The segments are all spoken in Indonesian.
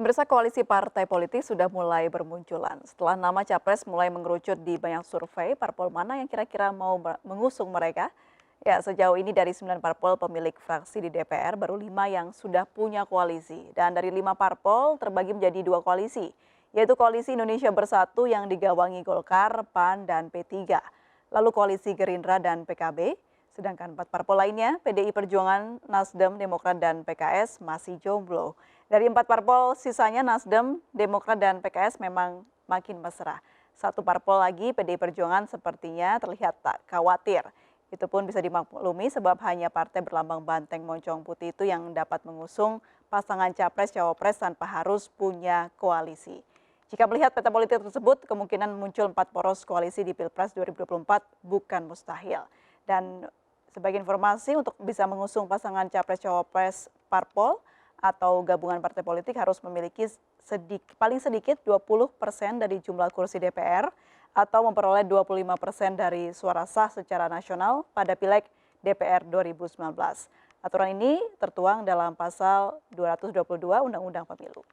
Pemirsa, koalisi partai politik sudah mulai bermunculan. Setelah nama capres mulai mengerucut di banyak survei, parpol mana yang kira-kira mau mengusung mereka? Ya, sejauh ini dari 9 parpol pemilik fraksi di DPR, baru 5 yang sudah punya koalisi. Dan dari 5 parpol terbagi menjadi 2 koalisi, yaitu Koalisi Indonesia Bersatu yang digawangi Golkar, PAN, dan P3. Lalu Koalisi Gerindra dan PKB, sedangkan 4 parpol lainnya, PDI Perjuangan, Nasdem, Demokrat, dan PKS masih jomblo. Dari 4 parpol, sisanya Nasdem, Demokrat, dan PKS memang makin mesra. Satu parpol lagi, PDI Perjuangan sepertinya terlihat tak khawatir. Itu pun bisa dimaklumi sebab hanya partai berlambang banteng moncong putih itu yang dapat mengusung pasangan capres-cawapres tanpa harus punya koalisi. Jika melihat peta politik tersebut, kemungkinan muncul 4 poros koalisi di Pilpres 2024 bukan mustahil. Dan sebagai informasi, untuk bisa mengusung pasangan capres-cawapres parpol atau gabungan partai politik harus memiliki paling sedikit 20% dari jumlah kursi DPR atau memperoleh 25% dari suara sah secara nasional pada Pileg DPR 2019. Aturan ini tertuang dalam pasal 222 Undang-Undang Pemilu.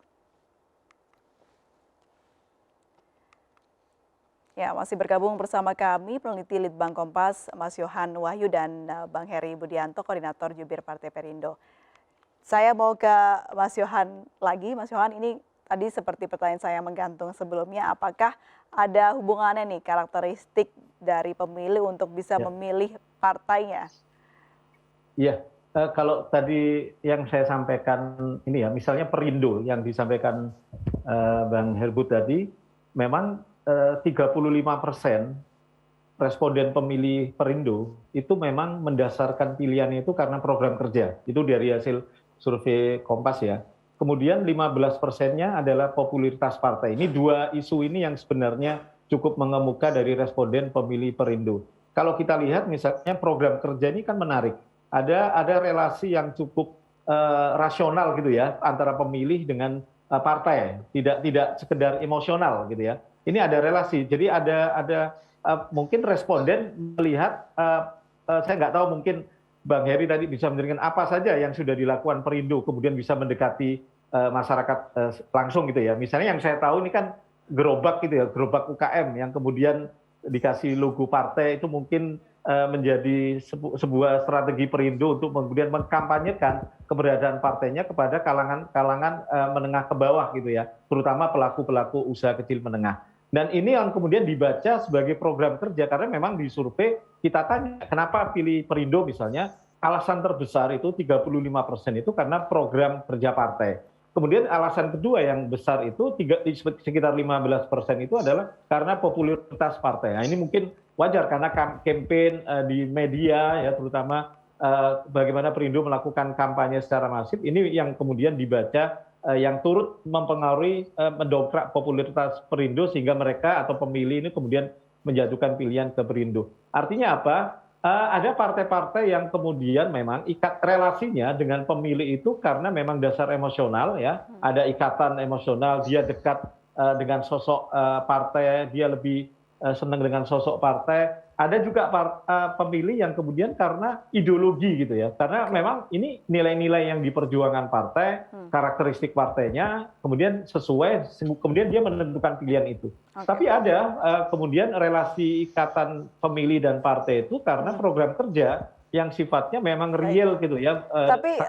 Ya, masih bergabung bersama kami peneliti Litbang Kompas, Mas Yohan Wahyu dan Bang Heri Budianto, Koordinator Jubir Partai Perindo. Saya mau ke Mas Yohan lagi. Mas Yohan, ini tadi seperti pertanyaan saya menggantung sebelumnya, apakah ada hubungannya nih karakteristik dari pemilih untuk bisa memilih partainya? Iya, kalau tadi yang saya sampaikan ini ya, misalnya Perindo yang disampaikan Bang Herbut tadi, memang 35% responden pemilih Perindo itu memang mendasarkan pilihannya itu karena program kerja. Itu dari hasil survei Kompas ya. Kemudian 15%-nya adalah popularitas partai. Ini dua isu ini yang sebenarnya cukup mengemuka dari responden pemilih Perindo. Kalau kita lihat misalnya program kerja ini kan menarik. Ada relasi yang cukup rasional gitu ya antara pemilih dengan partai, tidak sekedar emosional gitu ya. Ini ada relasi. Jadi ada mungkin responden melihat, saya nggak tahu mungkin Bang Heri tadi bisa menjelaskan apa saja yang sudah dilakukan Perindo kemudian bisa mendekati masyarakat langsung gitu ya. Misalnya yang saya tahu ini kan gerobak gitu ya, gerobak UKM yang kemudian dikasih logo partai itu mungkin menjadi sebuah strategi Perindo untuk kemudian mengkampanyekan keberadaan partainya kepada kalangan menengah ke bawah gitu ya, terutama pelaku-pelaku usaha kecil menengah. Dan ini yang kemudian dibaca sebagai program kerja karena memang di survei kita tanya kenapa pilih Perindo misalnya, alasan terbesar itu 35% itu karena program kerja partai. Kemudian alasan kedua yang besar itu sekitar 15% itu adalah karena popularitas partai. Nah ini mungkin wajar karena kampanye di media ya terutama bagaimana Perindo melakukan kampanye secara masif, ini yang kemudian dibaca yang turut mempengaruhi mendongkrak popularitas Perindo sehingga mereka atau pemilih ini kemudian menjatuhkan pilihan ke Perindo. Artinya apa? Ada partai-partai yang kemudian memang ikat relasinya dengan pemilih itu karena memang dasar emosional ya, ada ikatan emosional, dia dekat dengan sosok partai, dia lebih senang dengan sosok partai. Ada juga pemilih yang kemudian karena ideologi gitu ya, karena memang ini nilai-nilai yang diperjuangkan partai, karakteristik partainya, kemudian sesuai, kemudian dia menentukan pilihan itu. Tapi ada kemudian relasi ikatan pemilih dan partai itu karena program kerja yang sifatnya memang real gitu ya. Tapi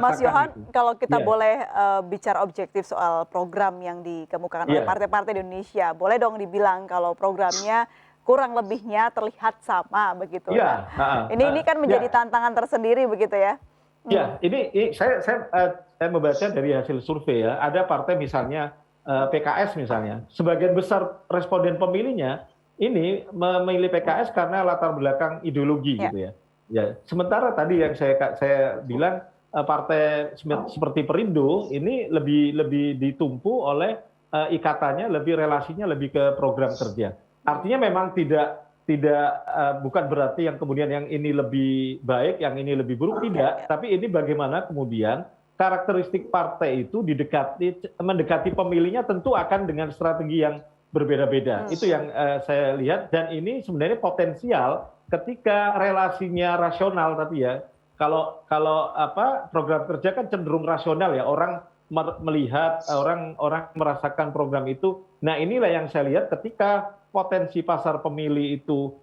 Mas Yohan, kalau kita boleh bicara objektif soal program yang dikemukakan oleh partai-partai di Indonesia, boleh dong dibilang kalau programnya kurang lebihnya terlihat sama begitu. Iya. Ini kan menjadi tantangan tersendiri begitu ya. Ya, ini saya membaca dari hasil survei ya, ada partai misalnya PKS misalnya, sebagian besar responden pemilihnya ini memilih PKS karena latar belakang ideologi gitu ya. Ya, sementara tadi yang saya bilang partai seperti Perindo ini lebih ditumpu oleh ikatannya, lebih relasinya lebih ke program kerja. Artinya memang bukan berarti yang kemudian yang ini lebih baik, yang ini lebih buruk, tidak. Tapi ini bagaimana kemudian karakteristik partai itu mendekati pemilihnya tentu akan dengan strategi yang berbeda-beda. Itu yang saya lihat dan ini sebenarnya potensial ketika relasinya rasional tadi ya. Kalau program kerja kan cenderung rasional ya, orang melihat, orang merasakan program itu. Nah, inilah yang saya lihat ketika potensi pasar pemilih itu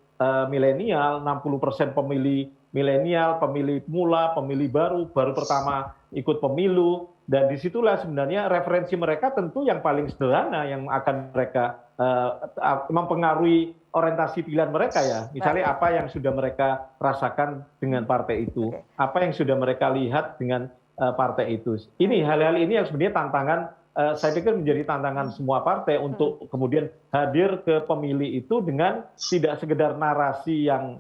milenial, 60% pemilih milenial, pemilih mula, pemilih baru pertama ikut pemilu, dan disitulah sebenarnya referensi mereka tentu yang paling sederhana yang akan mereka mempengaruhi orientasi pilihan mereka ya. Misalnya Baik. apa yang sudah mereka rasakan dengan partai itu, Oke. apa yang sudah mereka lihat dengan partai itu. Ini Baik. hal-hal ini yang sebenarnya tantangan, saya pikir menjadi tantangan semua partai untuk kemudian hadir ke pemilih itu dengan tidak sekedar narasi yang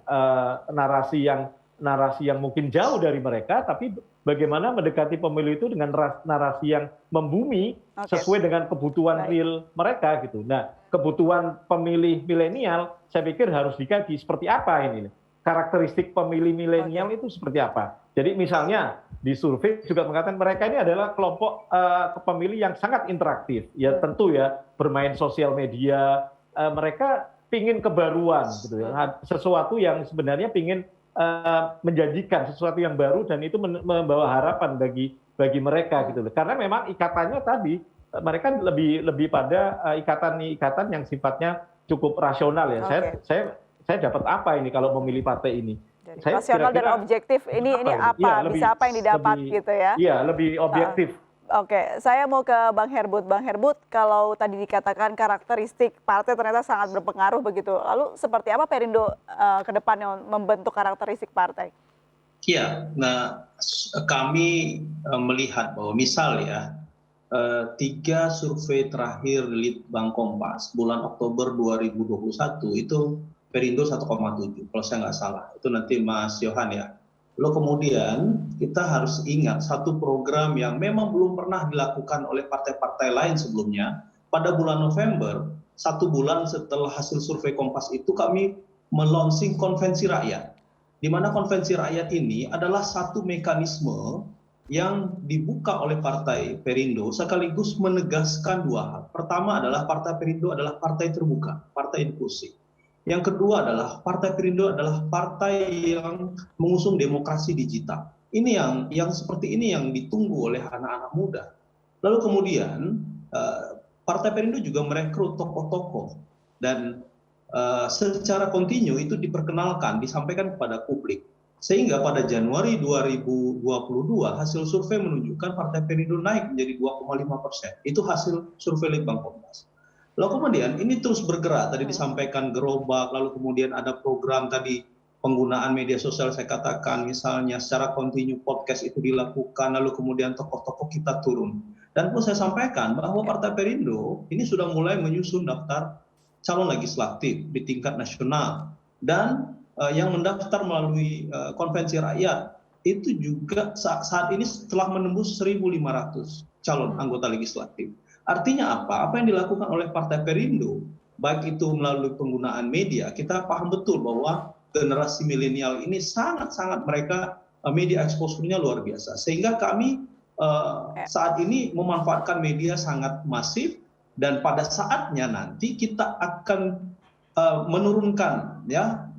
mungkin jauh dari mereka, tapi bagaimana mendekati pemilih itu dengan narasi yang membumi Oke. sesuai dengan kebutuhan Baik. real mereka gitu. Nah, kebutuhan pemilih milenial saya pikir harus dikaji seperti apa ini. Karakteristik pemilih milenial Oke. itu seperti apa. Jadi misalnya di survei juga mengatakan mereka ini adalah kelompok pemilih yang sangat interaktif. Ya tentu ya bermain sosial media, mereka pingin kebaruan gitu ya. Sesuatu yang sebenarnya pingin menjanjikan sesuatu yang baru, dan itu membawa harapan bagi mereka gitu loh. Karena memang ikatannya tadi mereka lebih pada ikatan yang sifatnya cukup rasional ya. Oke. Saya dapat apa ini kalau memilih partai ini? Jadi Saya rasional dan kira-kira objektif ini Iya, apa, bisa apa yang didapat gitu ya. lebih Heeh. objektif. Oke, saya mau ke Bang Herbut. Bang Herbut, kalau tadi dikatakan karakteristik partai ternyata sangat berpengaruh begitu. Lalu seperti apa Perindo ke depannya membentuk karakteristik partai? Iya, nah kami melihat bahwa misal ya, 3 survei terakhir Litbang Kompas bulan Oktober 2021 itu Perindo 1,7 kalau saya nggak salah. Itu nanti Mas Yohan ya. Lalu kemudian kita harus ingat satu program yang memang belum pernah dilakukan oleh partai-partai lain sebelumnya. Pada bulan November, 1 bulan setelah hasil survei Kompas itu kami melaunching konvensi rakyat. Di mana konvensi rakyat ini adalah satu mekanisme yang dibuka oleh Partai Perindo sekaligus menegaskan 2 hal. Pertama adalah Partai Perindo adalah partai terbuka, partai inklusif. Yang kedua adalah Partai Perindo adalah partai yang mengusung demokrasi digital. Ini yang seperti ini yang ditunggu oleh anak-anak muda. Lalu kemudian Partai Perindo juga merekrut tokoh-tokoh dan secara kontinu itu diperkenalkan, disampaikan kepada publik. Sehingga pada Januari 2022 hasil survei menunjukkan Partai Perindo naik menjadi 2,5%. Itu hasil survei Litbang Kompas. Lalu kemudian ini terus bergerak, tadi disampaikan gerobak, lalu kemudian ada program tadi penggunaan media sosial saya katakan, misalnya secara kontinu podcast itu dilakukan, lalu kemudian tokoh-tokoh kita turun. Dan perlu saya sampaikan bahwa Partai Perindo ini sudah mulai menyusun daftar calon legislatif di tingkat nasional, dan yang mendaftar melalui konvensi rakyat itu juga saat ini telah menembus 1.500 calon anggota legislatif. Artinya apa? Apa yang dilakukan oleh Partai Perindo, baik itu melalui penggunaan media, kita paham betul bahwa generasi milenial ini sangat-sangat mereka media exposure-nya luar biasa. Sehingga kami saat ini memanfaatkan media sangat masif, dan pada saatnya nanti kita akan menurunkan ya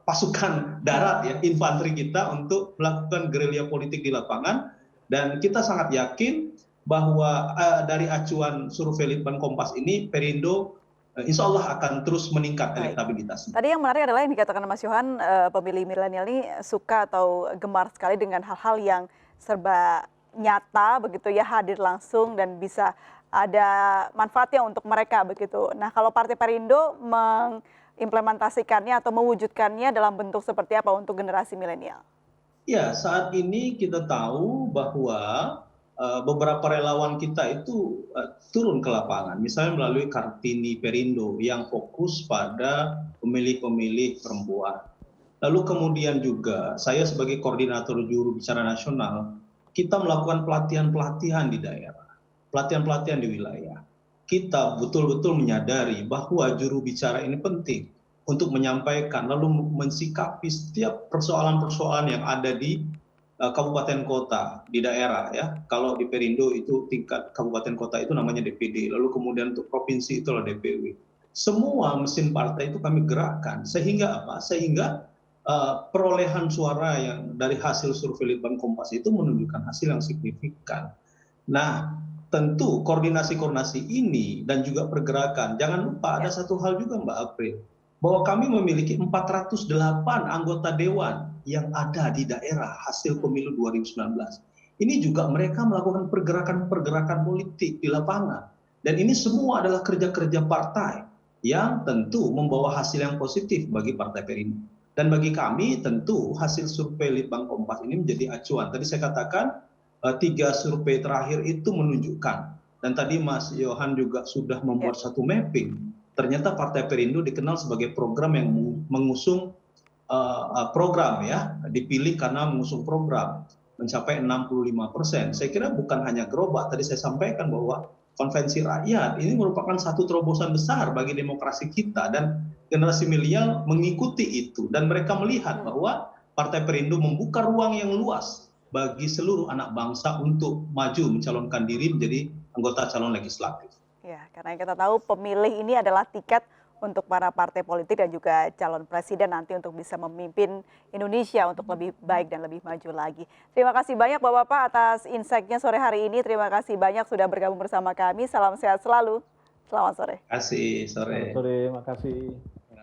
pasukan darat ya, infanteri kita untuk melakukan gerilya politik di lapangan, dan kita sangat yakin bahwa dari acuan survei Litbang Kompas ini Perindo insya Allah akan terus meningkat elektabilitasnya. Tadi yang menarik adalah yang dikatakan Mas Yohan, pemilih milenial ini suka atau gemar sekali dengan hal-hal yang serba nyata begitu ya, hadir langsung dan bisa ada manfaatnya untuk mereka begitu. Nah, kalau Partai Perindo mengimplementasikannya atau mewujudkannya dalam bentuk seperti apa untuk generasi milenial? Ya, saat ini kita tahu bahwa beberapa relawan kita itu turun ke lapangan, misalnya melalui Kartini Perindo yang fokus pada pemilih-pemilih perempuan. Lalu kemudian juga saya sebagai koordinator juru bicara nasional, kita melakukan pelatihan-pelatihan di daerah, pelatihan-pelatihan di wilayah. Kita betul-betul menyadari bahwa juru bicara ini penting untuk menyampaikan lalu mensikapi setiap persoalan-persoalan yang ada di kabupaten kota di daerah ya. Kalau di Perindo itu tingkat kabupaten kota itu namanya DPD, lalu kemudian untuk provinsi itu adalah DPW. Semua mesin partai itu kami gerakkan sehingga apa? Sehingga perolehan suara yang dari hasil survei Litbang Kompas itu menunjukkan hasil yang signifikan. Nah, tentu koordinasi-koordinasi ini dan juga pergerakan, jangan lupa ada satu hal juga Mbak April, bahwa kami memiliki 408 anggota dewan yang ada di daerah hasil pemilu 2019. Ini juga mereka melakukan pergerakan-pergerakan politik di lapangan. Dan ini semua adalah kerja-kerja partai yang tentu membawa hasil yang positif bagi Partai Perindo. Dan bagi kami tentu hasil survei Litbang Kompas ini menjadi acuan. Tadi saya katakan 3 survei terakhir itu menunjukkan, dan tadi Mas Yohan juga sudah membuat satu mapping, ternyata Partai Perindo dikenal sebagai program yang mengusung program ya, dipilih karena mengusung program mencapai 65%. Saya kira bukan hanya gerobak, tadi saya sampaikan bahwa konvensi rakyat ini merupakan satu terobosan besar bagi demokrasi kita, dan generasi milenial mengikuti itu, dan mereka melihat bahwa Partai Perindo membuka ruang yang luas bagi seluruh anak bangsa untuk maju mencalonkan diri menjadi anggota calon legislatif. Ya, karena kita tahu pemilih ini adalah tiket untuk para partai politik dan juga calon presiden nanti untuk bisa memimpin Indonesia untuk lebih baik dan lebih maju lagi. Terima kasih banyak Bapak-Bapak atas insight-nya sore hari ini. Terima kasih banyak sudah bergabung bersama kami. Salam sehat selalu. Selamat sore. Terima kasih, sore. Selamat sore, makasih.